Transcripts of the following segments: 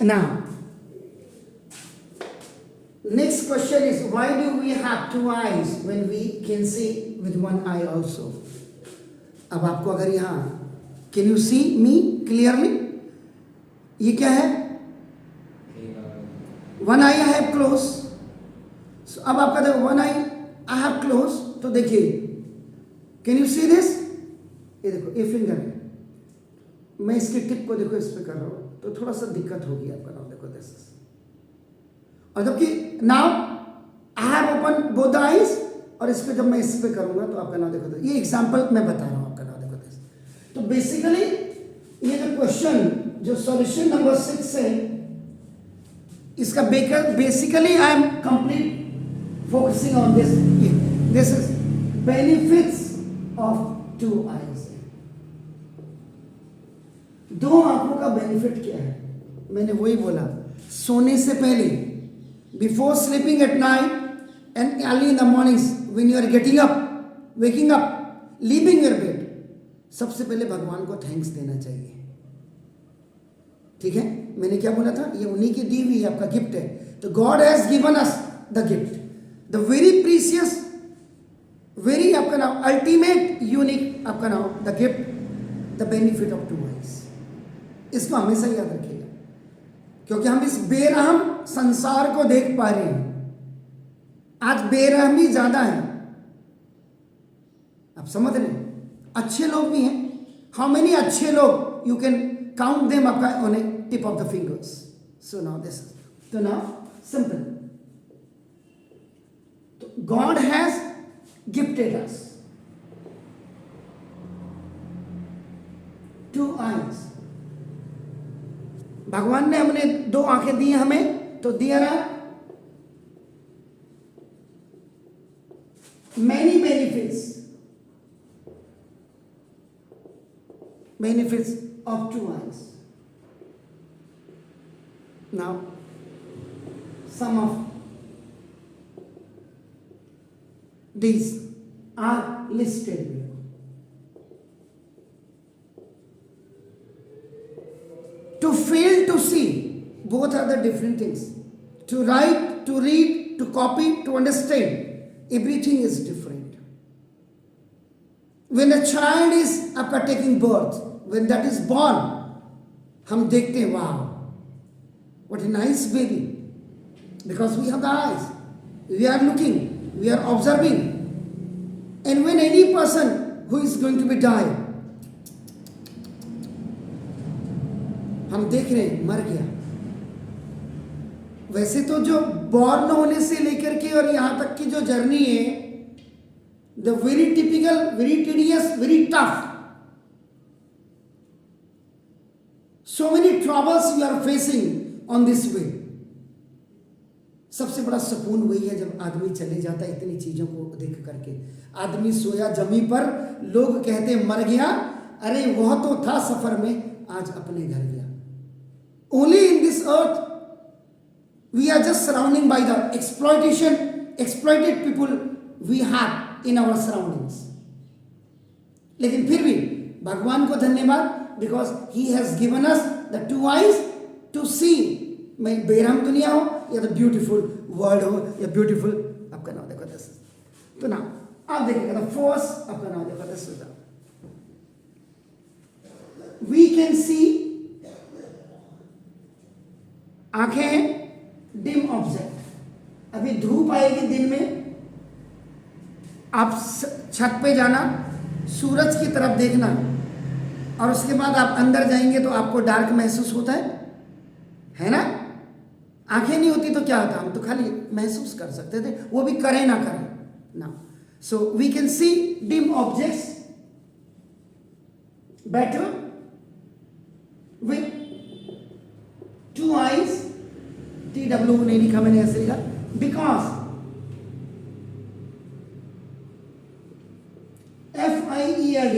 Now, next question is, why do we have two eyes when we can see with one eye also? अब आपको अगर यहाँ can you see me clearly, ये क्या है? One eye I have close. अब आपका देखो one eye I have close, तो देखिए कैन यू सी दिस? ये देखो ये फिंगर है, मैं इसके टिप को देखो इस पे कर रहा हूँ तो थोड़ा सा दिक्कत होगी आपका. नाउ देखो दिस, और जबकि now I have open both the eyes, और इस पे जब मैं इस पे करूंगा तो आपका नाम देखो. ये एग्जांपल मैं बता रहा हूँ आपका नाम देखो दिस. तो बेसिकली ये जो क्वेश्चन जो सॉल्यूशन नंबर 6 है, इसका basically I am complete focusing on this. This is benefits of two eyes. दो आंखों का बेनिफिट क्या है? मैंने वही बोला, सोने से पहले, before sleeping at night and early in the morning when you are getting up, waking up, leaving your bed, सबसे पहले भगवान को थैंक्स देना चाहिए. ठीक है, मैंने क्या बोला था? ये उन्हीं की दी हुई आपका गिफ्ट है. तो God has given us the gift, the very precious, very आपका नाम अल्टीमेट यूनिक आपका नाम the gift, the benefit of two eyes. इसको हमेशा याद रखिएगा, क्योंकि हम इस बेरहम संसार को देख पा रहे हैं. आज बेरहमी ज्यादा है, आप समझ रहे हैं? अच्छे लोग भी हैं. हाउ मेनी अच्छे लोग? यू कैन काउंट देम आपका on A tip of the fingers. So now this, तो नाउ सिंपल. तो God has gifted us two eyes. भगवान ने हमने दो आंखें दी हमें, तो दिया ना many benefits of two eyes. Now some of these are listed here. To fail to see, both are the different things. To write, to read, to copy, to understand, everything is different. When a child is after taking birth, when that is born, हम देखते हैं, wow, what a nice baby, because we have the eyes, we are looking, we are observing. And when any person who is going to be die, हम देख रहे हैं मर गया. वैसे तो जो बॉर्न होने से लेकर के और यहां तक की जो जर्नी है, the very typical, very tedious, very tough, so many troubles you are facing on this way. सबसे बड़ा सुकून वही है जब आदमी चले जाता है इतनी चीजों को देख करके. आदमी सोया जमी पर, लोग कहते मर गया, अरे वह तो था सफर में, आज अपने घर गया. Only in this earth we are just surrounding by the exploited people we have in our surroundings. लेकिन फिर भी भगवान को धन्यवाद, because he has given us the two eyes to see. मैं बेरहम दुनिया हो या तो ब्यूटीफुल वर्ल्ड हो या ब्यूटीफुल आपका नाम देखो दिस. तो ना आप देखिएगा द फोर्स आपका नाम देखो दिस. वी कैन सी, आंखें डिम ऑब्जेक्ट. अभी धूप आएगी दिन में, आप छत पे जाना, सूरज की तरफ देखना, और उसके बाद आप अंदर जाएंगे तो आपको डार्क महसूस होता है ना? आंखें नहीं होती तो क्या होता, हम तो खाली महसूस कर सकते थे, वो भी करें ना करें ना. So we can see dim objects better with two eyes. TW नहीं लिखा मैंने, ऐसे लिखा because FIELD,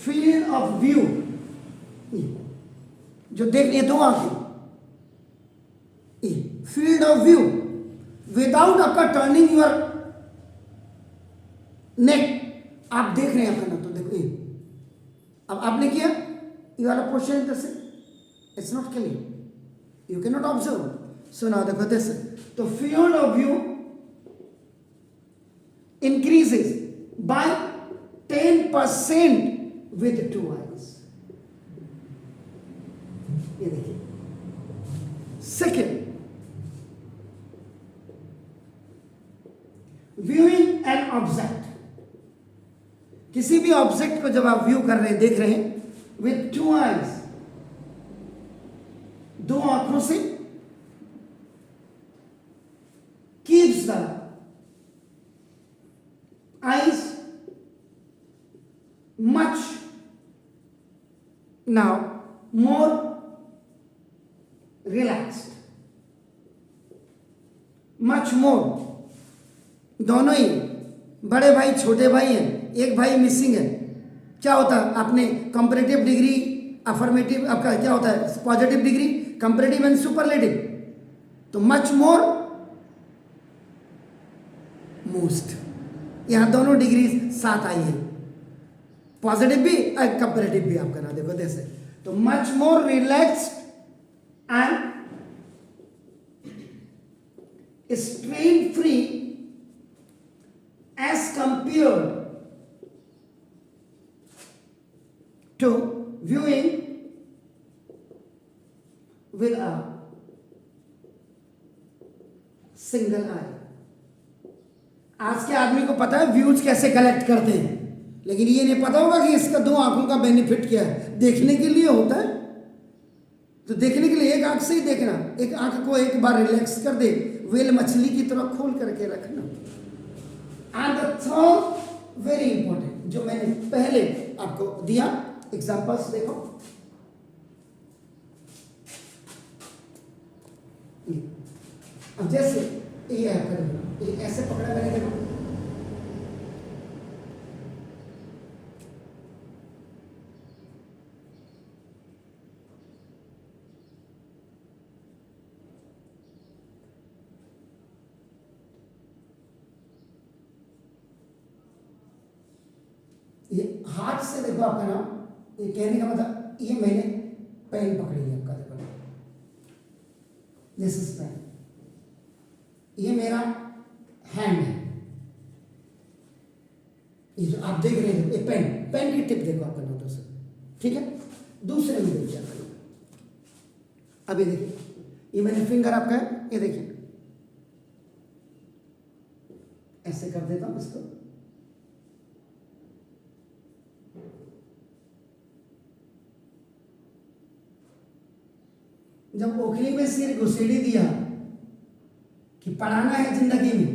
field of view, जो देखने दो आंखें, फील्ड ऑफ व्यू, विदाउट आपका टर्निंग यूर नेक, आप देख रहे हैं अपना. तो देखो अब आपने किया, you are a question, it's not clear. You cannot observe. So now देखो this. तो field of view increases by 10% with 2 eyes. ये देखिए. Second, viewing an object. किसी भी ऑब्जेक्ट को जब आप व्यू कर रहे हैं, देख रहे हैं, विथ 2 eyes, 2 आंखों से, keeps the eyes much now more relaxed, much more. दोनों ही बड़े भाई छोटे भाई हैं, एक भाई मिसिंग है. क्या होता है, आपने कंपैरेटिव डिग्री, अफर्मेटिव, आपका क्या होता है, positive degree, comparative and superlative. तो मच मोर, मोस्ट, यहां दोनों डिग्री साथ आई है, पॉजिटिव भी और कंपैरेटिव भी. आपका ना देखो जैसे, तो much more relaxed and strain free as compared to viewing with a single eye. आज के आदमी को पता है व्यूज कैसे कलेक्ट करते हैं, लेकिन ये नहीं पता होगा कि इसका 2 आंखों का बेनिफिट क्या है. देखने के लिए होता है, तो देखने के लिए एक आंख से ही देखना, एक आंख को एक बार रिलैक्स कर दे, वेल मछली की तरह खोल करके रखना. And the third very important, जो मैंने पहले आपको दिया एग्जांपल्स देखो. अब जैसे ये है, ये ऐसे पकड़ा मैंने, देखो ये हाथ से देखो आपका नाम, ये कहने का मतलब ये मैंने पेन पकड़ी है आपका, देखो दिस इज पेन, ये मेरा हैंड है, ये जो आप देख रहे हैं ये पेन, पेन की टिप देखो आपका नोटों से, ठीक है. दूसरे में देखिए आपका, अभी देखिए ये मैंने फिंगर आपका है, ये देखिए ऐसे कर देता हूं इसको, जब ओखली में सिर घुसेड़ी दिया कि पढ़ाना है जिंदगी में,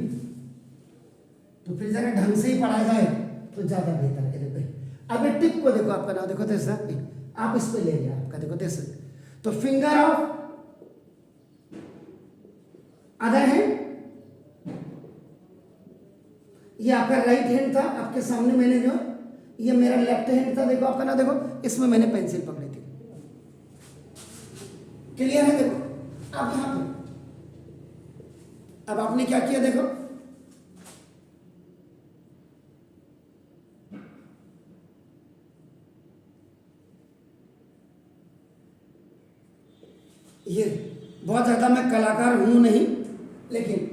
तो फिर जरा ढंग से ही पढ़ा जाए तो ज्यादा बेहतर है. अब टिप को देखो आपका नाम, देखो जैसा आप इस पे ले लिया आपका, देखो जैसे, तो फिंगर ऑफ अदर हैंड, ये आपका राइट हैंड था, आपके सामने मैंने जो, ये मेरा लेफ्ट हैंड था, देखो आपका नाम, देखो इसमें मैंने पेंसिल पकड़ी थी. क्लियर है. देखो अब यहां पे, अब आपने क्या किया, देखो ये बहुत ज्यादा मैं कलाकार हूं नहीं, लेकिन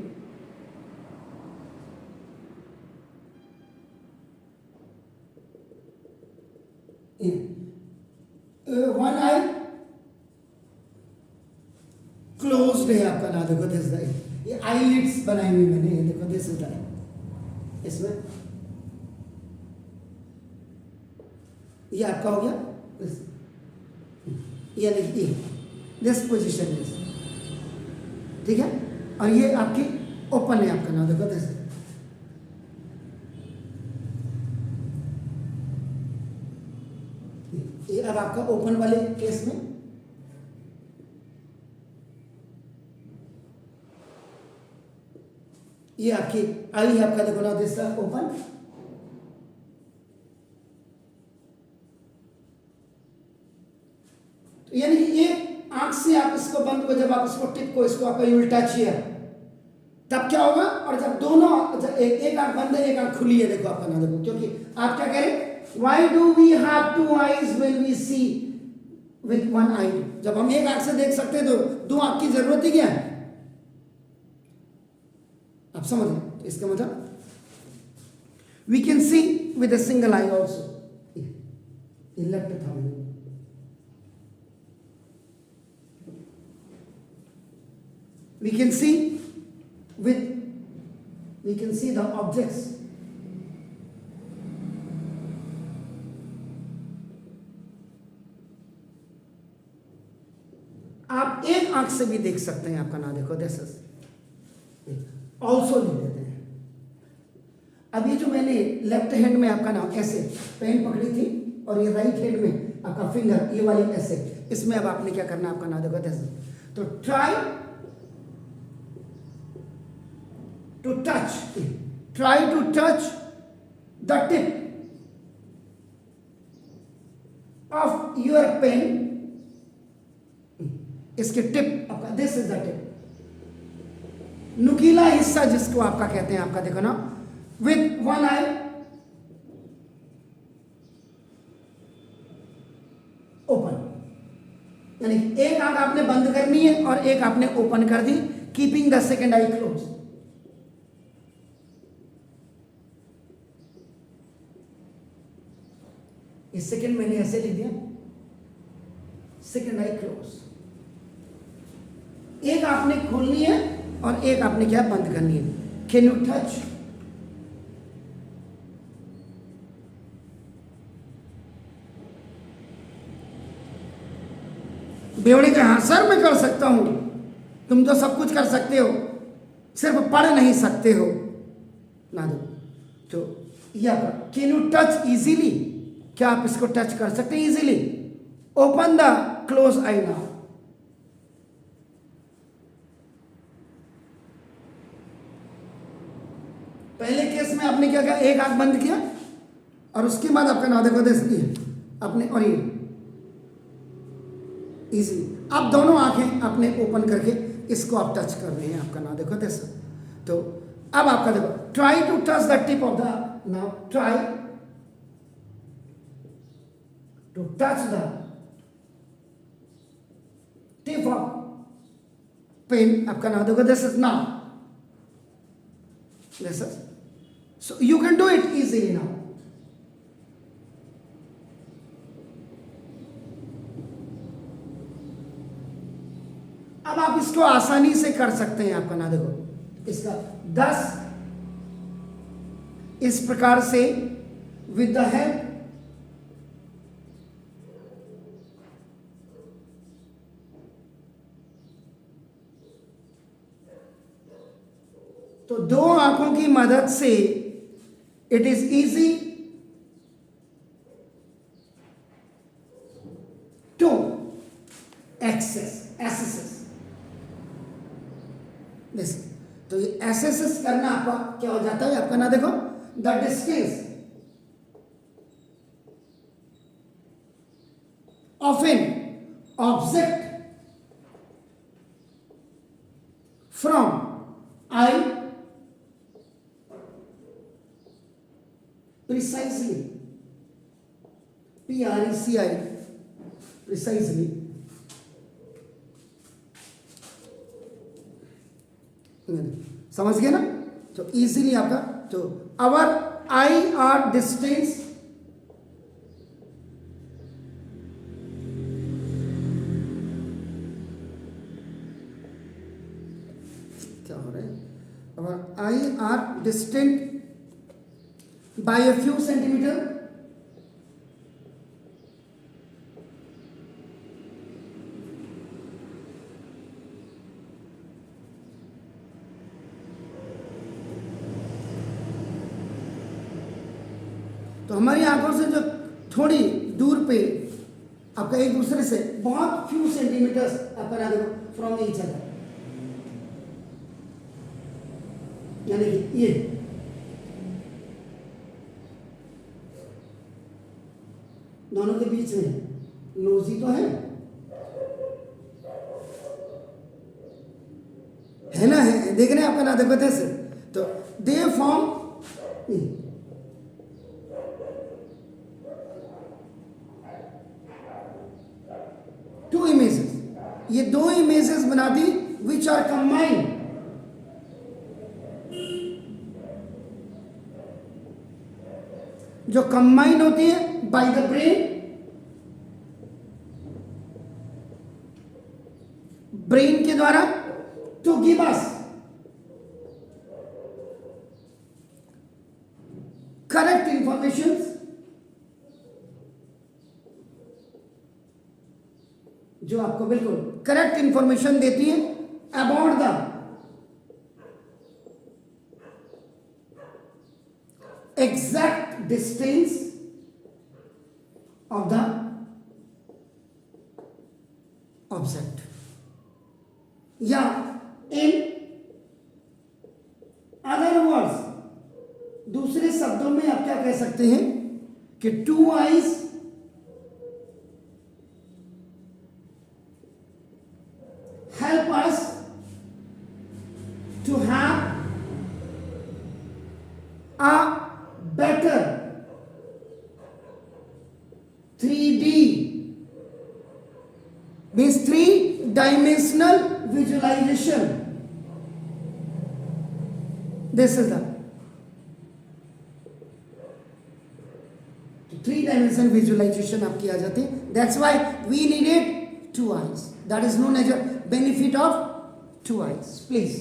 वन आई क्लोज्ड है आपका ना, देखो दिस द, ये आईलिड्स बनाई हुई मैंने, ये देखो दिस इज द, इसमें ये आपका हो गया, ये देखिए दिस पोजीशन दिस, ठीक है. और ये आपकी ओपन है आपका ना, देखो दिस, ये अब आपका ओपन वाले केस में ये आपकी आई है आपका, देखो ना दिस ओपन, यानी एक आंख से आप इसको बंद को, जब आप इसको टिप को, इसको आपका उल्टा किया तब क्या होगा, और जब दोनों, जब एक आंख बंद है एक आंख खुली है, देखो आपका ना, देखो क्योंकि आप क्या कह रहे, why do we have 2 eyes when we see with one eye. जब हम एक आंख से देख सकते हैं तो दो आंख की जरूरत ही क्या है, आप समझ रहे हैं? इसका मतलब we can see with a single eye also, left thumb. We can see the objects. आप एक आंख से भी देख सकते हैं, आपका ना देखो, दिस इज ऑल्सो लिख देते हैं। अब ये जो मैंने लेफ्ट हैंड में आपका नाम ऐसे पेन पकड़ी थी और ये राइट हैंड में आपका फिंगर ये वाली ऐसे, इसमें अब आपने क्या करना है, आपका नाम देखो दिस। तो try to touch the tip of your pen, इसके टिप आपका, दिस इज द टिप, नुकीला हिस्सा जिसको आपका कहते हैं, आपका देखो ना, विथ वन आई ओपन, यानी एक आंख आपने बंद करनी है और एक आपने ओपन कर दी, keeping the second eye close. इस सेकेंड मैंने ऐसे लिख दिया, सेकेंड आई क्लोज। एक आपने खोलनी है और एक आपने क्या बंद करनी है। कैन यू टच, बेवड़े का हाँ सर मैं कर सकता हूं, तुम तो सब कुछ कर सकते हो, सिर्फ पढ़ नहीं सकते हो ना। दो तो यह कैन यू टच इजीली, क्या आप इसको टच कर सकते हैं easily. Open the close I now, पहले केस में आपने क्या किया, एक आंख बंद किया और उसके बाद आपका नाम देखो दिस आपने, और ये इजी। आप दोनों आंखें आपने ओपन करके इसको आप टच कर रहे हैं, आपका नाम देखो दिस। तो अब आपका देखो, try to touch the tip of the, now try to touch the tip of pen, आपका नाम देखो this is now, this is, so you can do it easily now। अब आप इसको आसानी से कर सकते हैं, आपका नाम देखो इसका 10 इस प्रकार से with the help तो दो आंखों की मदद से it is easy to assess this. तो ये एसेस करना आपका क्या हो जाता है, आपका ना देखो the distance of an object from I precisely, PRECI, precisely, समझ गए ना। तो इजीली आपका, तो आवर आई आर डिस्टेंस क्या हो रहा है, our eyes are distant by a few centimeter, तो हमारी आंखों से जो थोड़ी दूर पे आपका एक दूसरे से बहुत फ्यू सेंटीमीटर्स आपका ना देखो फ्रॉम ईच अदर, यानी कि ये दोनों के बीच में नोजी तो है ना, है, देख रहे हैं आपका ना देखो कैसे। तो दे फॉर्म, ये दो इमेजेस बना दी विच आर कंबाइंड, जो कंबाइन होती है बाय द ब्रेन के द्वारा to give us correct information, जो आपको बिल्कुल करेक्ट इंफॉर्मेशन देती है about the exact distance of the object, या इन अदर वर्ड्स, दूसरे शब्दों में आप क्या कह सकते हैं कि two eyes help us to have a better 3D, means three-dimensional visualization. This is the three-dimensional visualization आपकी आ जाती है. That's why we needed two eyes. That is known as a benefit of two eyes. Please.